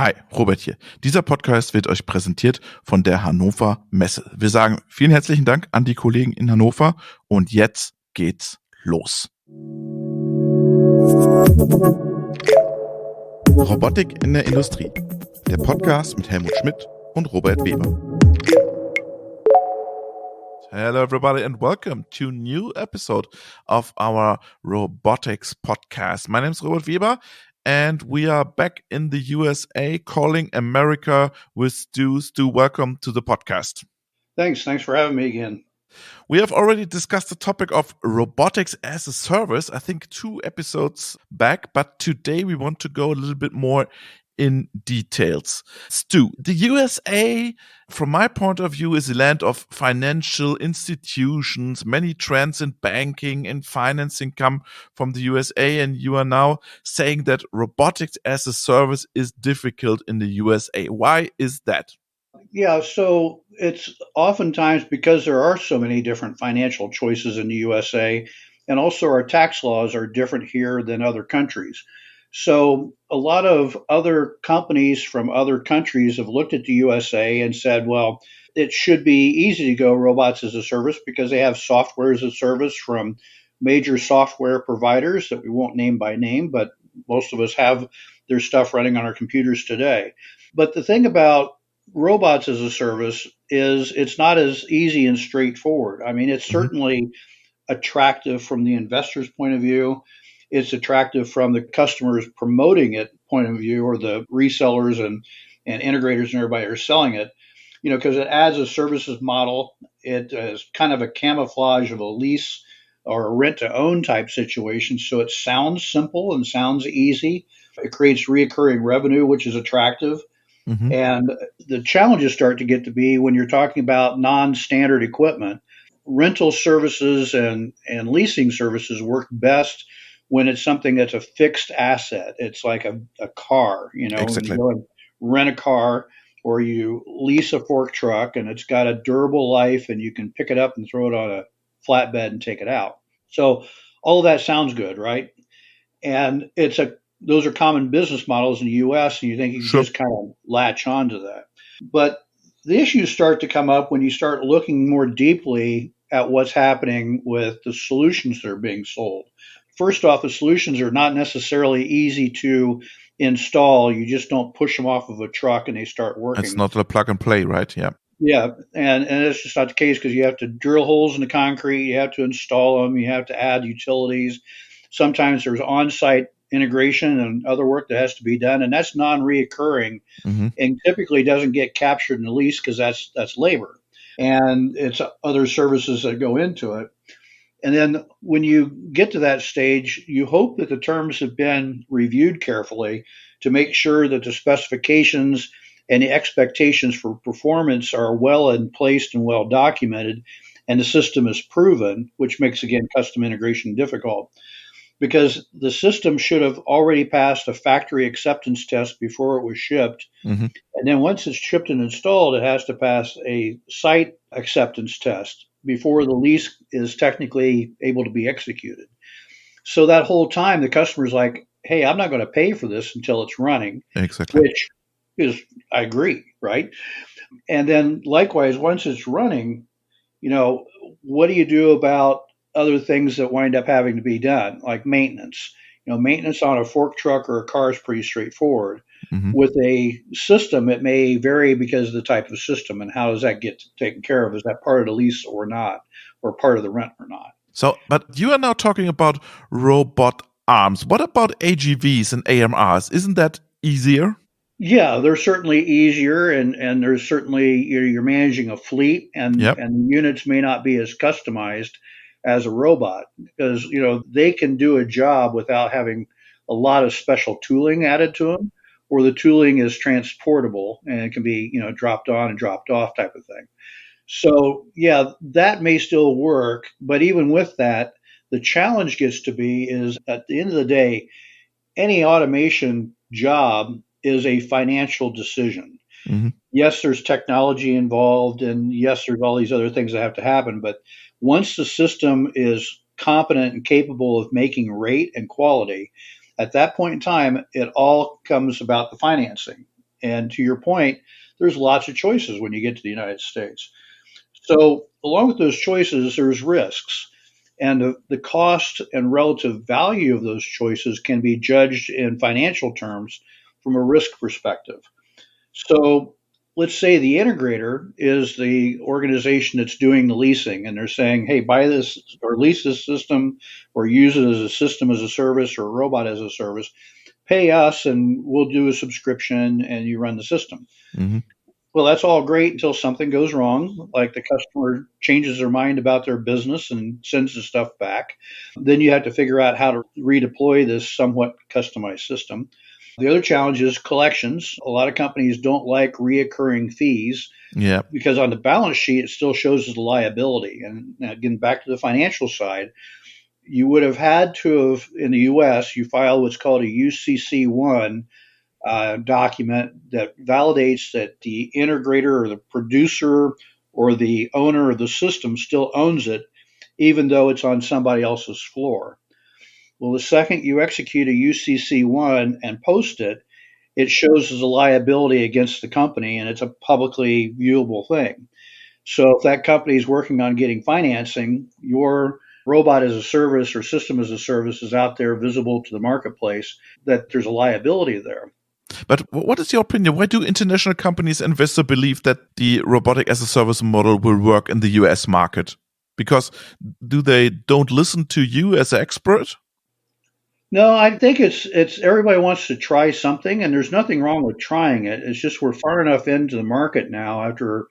Hi, Robert hier. Dieser Podcast wird euch präsentiert von der Hannover Messe. Wir sagen vielen herzlichen Dank an die Kollegen in Hannover und jetzt geht's los. Robotik in der Industrie. Der Podcast mit Helmut Schmidt und Robert Weber. Hello everybody and welcome to a new episode of our Robotics podcast. My name is Robert Weber and we are back in the USA calling America with Stu. Stu, welcome to the podcast. Thanks for having me again. We have already discussed the topic of robotics as a service, I think 2 episodes back, but today we want to go a little bit more in details. Stu, the USA, from my point of view, is a land of financial institutions. Many trends in banking and financing come from the USA, and you are now saying that robotics as a service is difficult in the USA. Why is that? Yeah, so it's oftentimes because there are so many different financial choices in the USA, and also our tax laws are different here than other countries. So a lot of other companies from other countries have looked at the USA and said, well, it should be easy to go robots as a service because they have software as a service from major software providers that we won't name by name, but most of us have their stuff running on our computers today. But the thing about robots as a service is it's not as easy and straightforward. I mean, it's certainly attractive from the investor's point of view. It's attractive from the customers promoting it point of view, or the resellers and integrators and everybody are selling it, because it adds a services model. It is kind of a camouflage of a lease or a rent to own type situation. So it sounds simple and sounds easy. It creates reoccurring revenue, which is attractive. Mm-hmm. And the challenges start to get to be when you're talking about non-standard equipment. Rental services and leasing services work best when it's something that's a fixed asset. It's like a car, Exactly. You go and rent a car, or you lease a fork truck and it's got a durable life and you can pick it up and throw it on a flatbed and take it out. So all of that sounds good, right? And those are common business models in the US, and you think you can just kind of latch onto that. But the issues start to come up when you start looking more deeply at what's happening with the solutions that are being sold. First off, the solutions are not necessarily easy to install. You just don't push them off of a truck and they start working. It's not a plug and play, right? Yeah. Yeah, and it's just not the case because you have to drill holes in the concrete, you have to install them, you have to add utilities. Sometimes there's on-site integration and other work that has to be done, and that's non-reoccurring, and typically doesn't get captured in the lease because that's labor, and it's other services that go into it. And then when you get to that stage, you hope that the terms have been reviewed carefully to make sure that the specifications and the expectations for performance are well in place and well documented, and the system is proven, which makes, again, custom integration difficult. Because the system should have already passed a factory acceptance test before it was shipped. And then once it's shipped and installed, it has to pass a site acceptance test before the lease is technically able to be executed. So that whole time, the customer's like, hey, I'm not going to pay for this until it's running. Exactly. Which is, I agree, right? And then likewise, once it's running, what do you do about other things that wind up having to be done, like maintenance? Maintenance on a fork truck or a car is pretty straightforward. With a system, it may vary because of the type of system and how does that get taken care of? Is that part of the lease or not, or part of the rent or not? So, but you are now talking about robot arms. What about AGVs and AMRs? Isn't that easier? Yeah, they're certainly easier, and there's certainly you're managing a fleet, and the units may not be as customized as a robot because they can do a job without having a lot of special tooling added to them, or the tooling is transportable and it can be dropped on and dropped off type of thing. So yeah, that may still work, but even with that, the challenge gets to be is at the end of the day, any automation job is a financial decision. Yes, there's technology involved, and yes, there's all these other things that have to happen. But once the system is competent and capable of making rate and quality, at that point in time, it all comes about the financing. And to your point, there's lots of choices when you get to the United States. So, along with those choices, there's risks. And the cost and relative value of those choices can be judged in financial terms from a risk perspective. So, let's say the integrator is the organization that's doing the leasing, and they're saying, hey, buy this or lease this system or use it as a system as a service or a robot as a service. Pay us, and we'll do a subscription, and you run the system. Mm-hmm. Well, that's all great until something goes wrong, like the customer changes their mind about their business and sends the stuff back. Then you have to figure out how to redeploy this somewhat customized system. The other challenge is collections. A lot of companies don't like reoccurring fees Yeah. because on the balance sheet, it still shows as a liability. And again, back to the financial side, you would have had to have, in the US, you file what's called a UCC1 document that validates that the integrator or the producer or the owner of the system still owns it, even though it's on somebody else's floor. Well, the second you execute a UCC1 and post it, it shows as a liability against the company and it's a publicly viewable thing. So if that company is working on getting financing, your robot as a service or system as a service is out there visible to the marketplace, that there's a liability there. But what is your opinion? Why do international companies investors believe that the robotic as a service model will work in the US market? Because do they don't listen to you as an expert? No, I think it's everybody wants to try something, and there's nothing wrong with trying it. It's just we're far enough into the market now after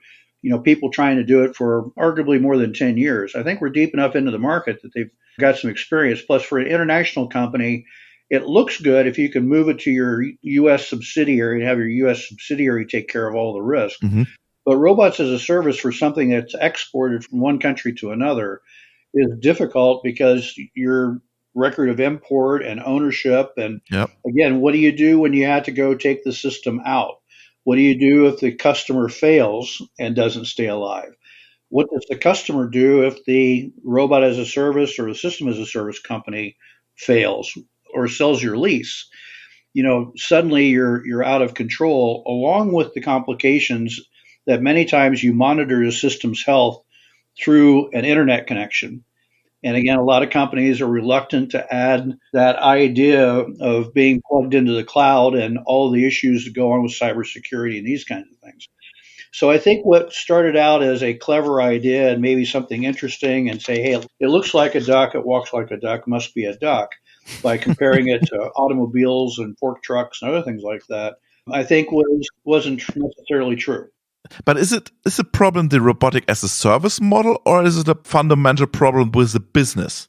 people trying to do it for arguably more than 10 years. I think we're deep enough into the market that they've got some experience. Plus, for an international company, it looks good if you can move it to your U.S. subsidiary and have your U.S. subsidiary take care of all the risk. Mm-hmm. But robots as a service for something that's exported from one country to another is difficult because your record of import and ownership. And Yep. again, what do you do when you have to go take the system out? What do you do if the customer fails and doesn't stay alive? What does the customer do if the robot as a service or the system as a service company fails or sells your lease? Suddenly you're out of control, along with the complications that many times you monitor the system's health through an internet connection. And again, a lot of companies are reluctant to add that idea of being plugged into the cloud and all the issues that go on with cybersecurity and these kinds of things. So I think what started out as a clever idea and maybe something interesting and say, hey, it looks like a duck, it walks like a duck, must be a duck, by comparing it to automobiles and fork trucks and other things like that, I think wasn't necessarily true. But is a problem the robotic as a service model, or is it a fundamental problem with the business?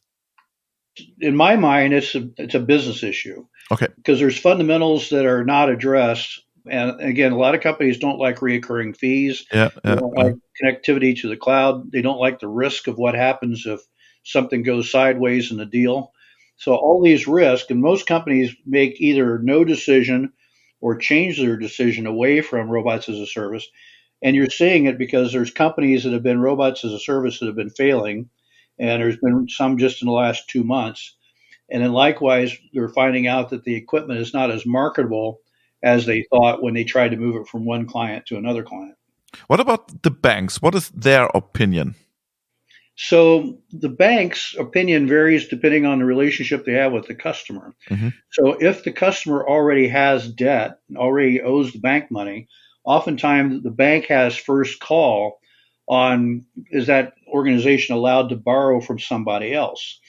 In my mind, it's a business issue. Okay. Because there's fundamentals that are not addressed. And again, a lot of companies don't like reoccurring fees. Yeah. They don't like connectivity to the cloud. They don't like the risk of what happens if something goes sideways in the deal. So all these risks, and most companies make either no decision or change their decision away from robots as a service. And you're seeing it because there's companies that have been robots as a service that have been failing, and there's been some just in the last 2 months. And then likewise, they're finding out that the equipment is not as marketable as they thought when they tried to move it from one client to another client. What about the banks? What is their opinion? So the bank's opinion varies depending on the relationship they have with the customer. Mm-hmm. So if the customer already has debt, already owes the bank money, oftentimes the bank has first call on, is that organization allowed to borrow from somebody else?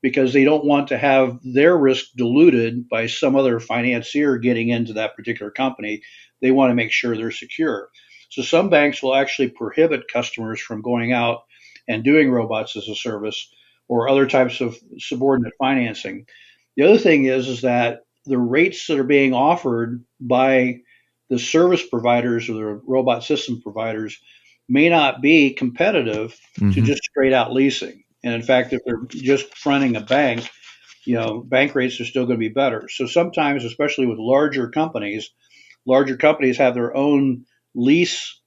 Because they don't want to have their risk diluted by some other financier getting into that particular company. They want to make sure they're secure. So some banks will actually prohibit customers from going out and doing robots as a service or other types of subordinate financing. The other thing is that the rates that are being offered by the service providers or the robot system providers may not be competitive to just straight out leasing. And in fact, if they're just fronting a bank, bank rates are still going to be better. So sometimes, especially with larger companies have their own lease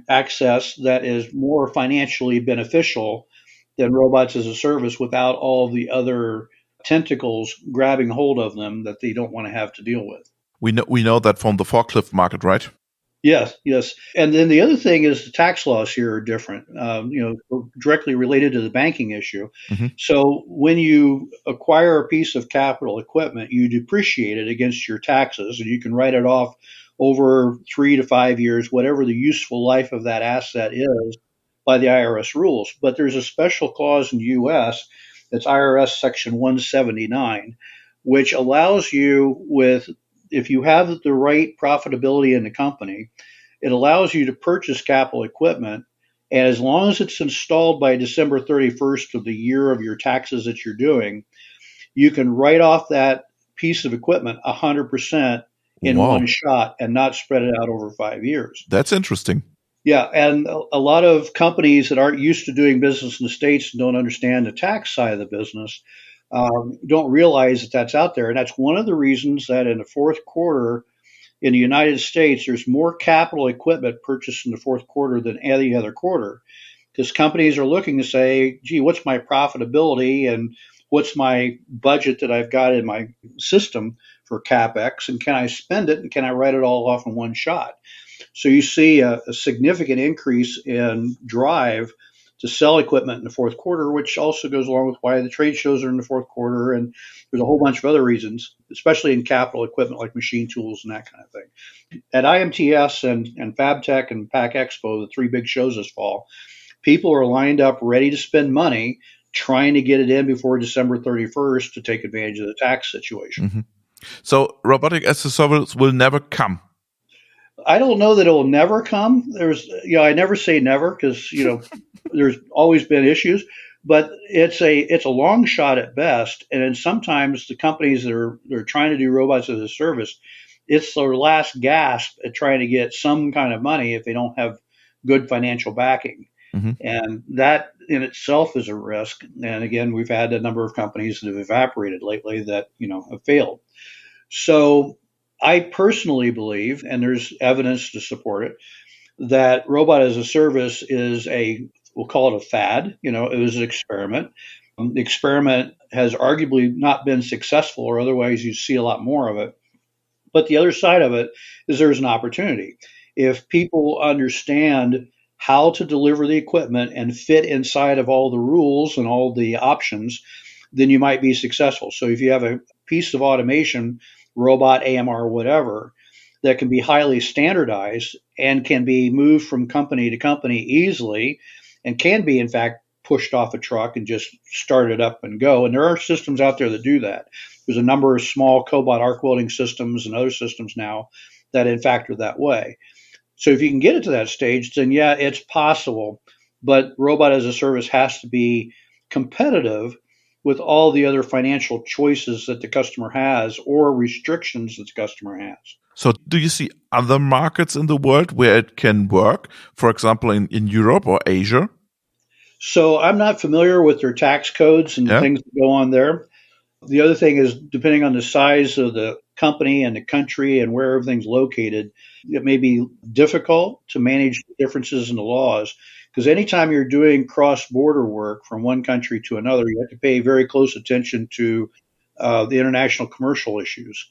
access that is more financially beneficial than robots as a service without all the other tentacles grabbing hold of them that they don't want to have to deal with. We know that from the forklift market, right? Yes, yes. And then the other thing is the tax laws here are different, directly related to the banking issue. Hmm. So when you acquire a piece of capital equipment, you depreciate it against your taxes, and you can write it off over 3 to 5 years, whatever the useful life of that asset is by the IRS rules. But there's a special clause in the U.S. that's IRS Section 179, which allows you with if you have the right profitability in the company, it allows you to purchase capital equipment. And as long as it's installed by December 31st of the year of your taxes that you're doing, you can write off that piece of equipment 100% in one Wow, shot and not spread it out over 5 years. that's interesting. Yeah, and a lot of companies that aren't used to doing business in the States and don't understand the tax side of the business don't realize that that's out there. And that's one of the reasons that in the fourth quarter, in the United States, there's more capital equipment purchased in the fourth quarter than any other quarter because companies are looking to say, gee, what's my profitability and what's my budget that I've got in my system for CapEx, and can I spend it and can I write it all off in one shot? So you see a significant increase in drive to sell equipment in the fourth quarter, which also goes along with why the trade shows are in the fourth quarter. And there's a whole bunch of other reasons, especially in capital equipment like machine tools and that kind of thing. At IMTS and FabTech and Pack Expo, the three big shows this fall, people are lined up ready to spend money trying to get it in before December 31st to take advantage of the tax situation. Hmm. So robotic as a service will never come. I don't know that it will never come. I never say never because there's always been issues, but it's a long shot at best. And then sometimes the companies that are trying to do robots as a service, it's their last gasp at trying to get some kind of money if they don't have good financial backing. Hmm. And that in itself is a risk. And again, we've had a number of companies that have evaporated lately that have failed. So I personally believe, and there's evidence to support it, that robot as a service is we'll call it a fad. It was an experiment. The experiment has arguably not been successful, or otherwise you see a lot more of it. But the other side of it is there's an opportunity. If people understand how to deliver the equipment and fit inside of all the rules and all the options, then you might be successful. So if you have a piece of automation, robot, AMR, whatever, that can be highly standardized and can be moved from company to company easily and can be, in fact, pushed off a truck and just started up and go. And there are systems out there that do that. There's a number of small cobot arc welding systems and other systems now that, in fact, are that way. So if you can get it to that stage, then yeah, it's possible. But robot as a service has to be competitive with all the other financial choices that the customer has or restrictions that the customer has. So do you see other markets in the world where it can work? For example, in Europe or Asia? So I'm not familiar with their tax codes and the Yeah. things that go on there. The other thing is, depending on the size of the company and the country and where everything's located, it may be difficult to manage the differences in the laws. Because anytime you're doing cross border work from one country to another, you have to pay very close attention to the international commercial issues.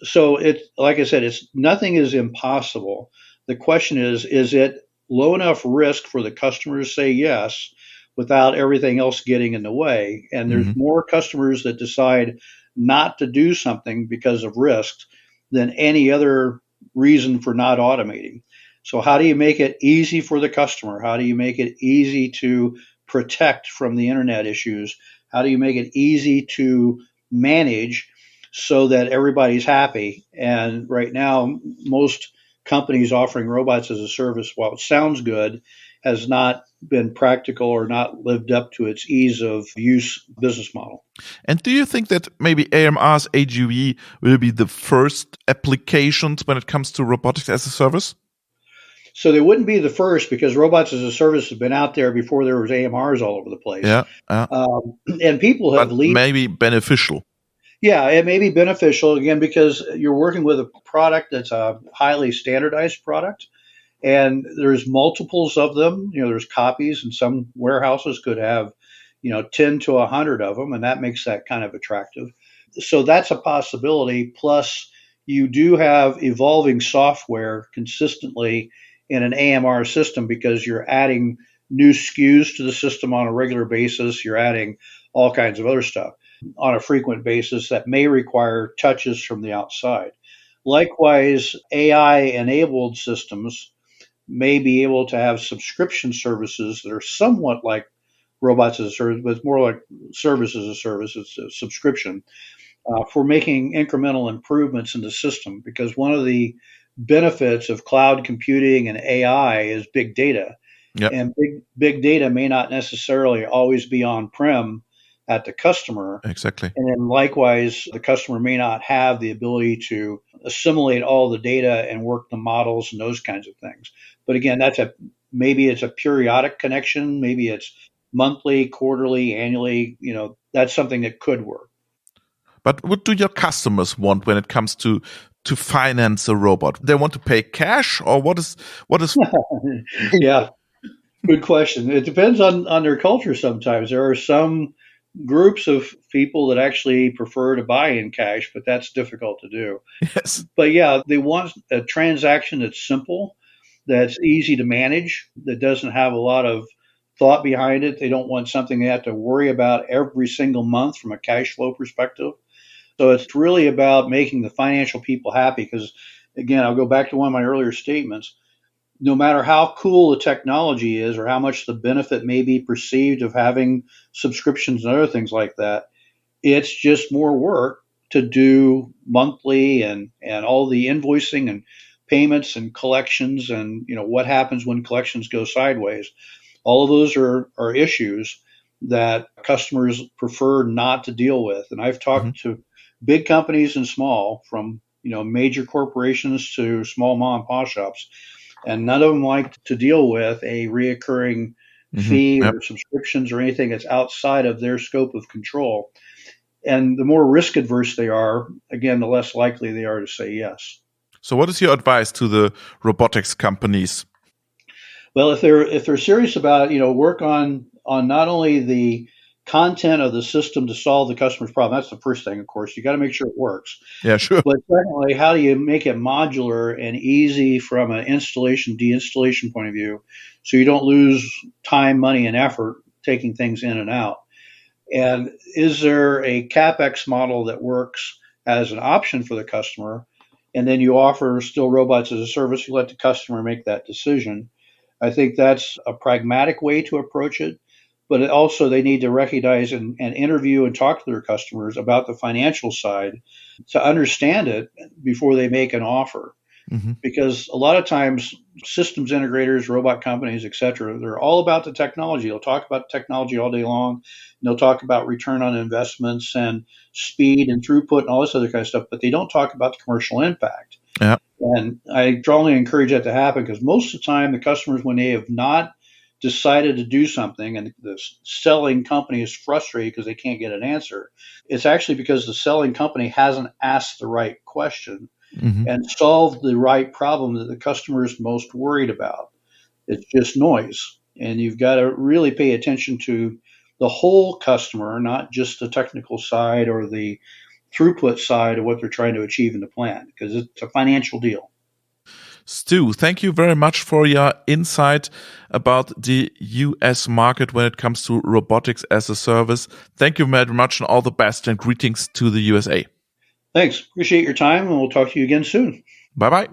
So like I said, it's nothing is impossible. The question is it low enough risk for the customer to say yes without everything else getting in the way? And there's Hmm. more customers that decide not to do something because of risks than any other reason for not automating. So how do you make it easy for the customer? How do you make it easy to protect from the internet issues? How do you make it easy to manage so that everybody's happy? And right now, most companies offering robots as a service, while it sounds good, has not been practical or not lived up to its ease of use business model. And do you think that maybe AMR's AGV will be the first applications when it comes to robotics as a service? So they wouldn't be the first because robots as a service have been out there before there was AMRs all over the place. Yeah, yeah. And people have But leaped. maybe beneficial. Yeah, it may be beneficial again because you're working with a product that's a highly standardized product, and there's multiples of them. There's copies, and some warehouses could have 10 to 100 of them, and that makes that kind of attractive. So that's a possibility. Plus, you do have evolving software consistently in an AMR system because you're adding new SKUs to the system on a regular basis. You're adding all kinds of other stuff on a frequent basis that may require touches from the outside. Likewise, AI enabled systems may be able to have subscription services that are somewhat like robots as a service, but it's more like service as a service. It's a subscription for making incremental improvements in the system. Because one of the benefits of cloud computing and AI is big data, Yep. and big data may not necessarily always be on prem at the customer. Exactly. And then likewise, the customer may not have the ability to assimilate all the data and work the models and those kinds of things. But again, maybe it's a periodic connection, maybe it's monthly, quarterly, annually, that's something that could work. But what do your customers want when it comes to finance a robot? They want to pay cash, or what is Yeah, good question. It depends on their culture sometimes. There are some groups of people that actually prefer to buy in cash, but that's difficult to do. Yes. But yeah, they want a transaction that's simple, that's easy to manage, that doesn't have a lot of thought behind it. They don't want something they have to worry about every single month from a cash flow perspective. So it's really about making the financial people happy because, again, I'll go back to one of my earlier statements. No matter how cool the technology is or how much the benefit may be perceived of having subscriptions and other things like that, it's just more work to do monthly and all the invoicing and payments and collections and what happens when collections go sideways. All of those are issues that customers prefer not to deal with. And I've talked to big companies and small, from major corporations to small mom and pop shops, and none of them like to deal with a reoccurring fee or subscriptions or anything that's outside of their scope of control. And the more risk adverse they are, again, the less likely they are to say yes. So what is your advice to the robotics companies? Well, if they're serious about it, work on not only the content of the system to solve the customer's problem. That's the first thing, of course. You got to make sure it works. Yeah, sure. But secondly, how do you make it modular and easy from an installation, deinstallation point of view, so you don't lose time, money, and effort taking things in and out? And is there a CapEx model that works as an option for the customer? And then you offer still robots as a service. You let the customer make that decision. I think that's a pragmatic way to approach it. But also they need to recognize and interview and talk to their customers about the financial side to understand it before they make an offer. Mm-hmm. Because a lot of times systems integrators, robot companies, et cetera, they're all about the technology. They'll talk about technology all day long. They'll talk about return on investments and speed and throughput and all this other kind of stuff, but they don't talk about the commercial impact. Yeah. And I strongly encourage that to happen because most of the time the customers, when they have not decided to do something and the selling company is frustrated because they can't get an answer, it's actually because the selling company hasn't asked the right question and solved the right problem that the customer is most worried about. It's just noise. And you've got to really pay attention to the whole customer, not just the technical side or the throughput side of what they're trying to achieve in the plant, because it's a financial deal. Stu, thank you very much for your insight about the US market when it comes to robotics as a service. Thank you very much and all the best, and greetings to the USA. Thanks. Appreciate your time, and we'll talk to you again soon. Bye-bye.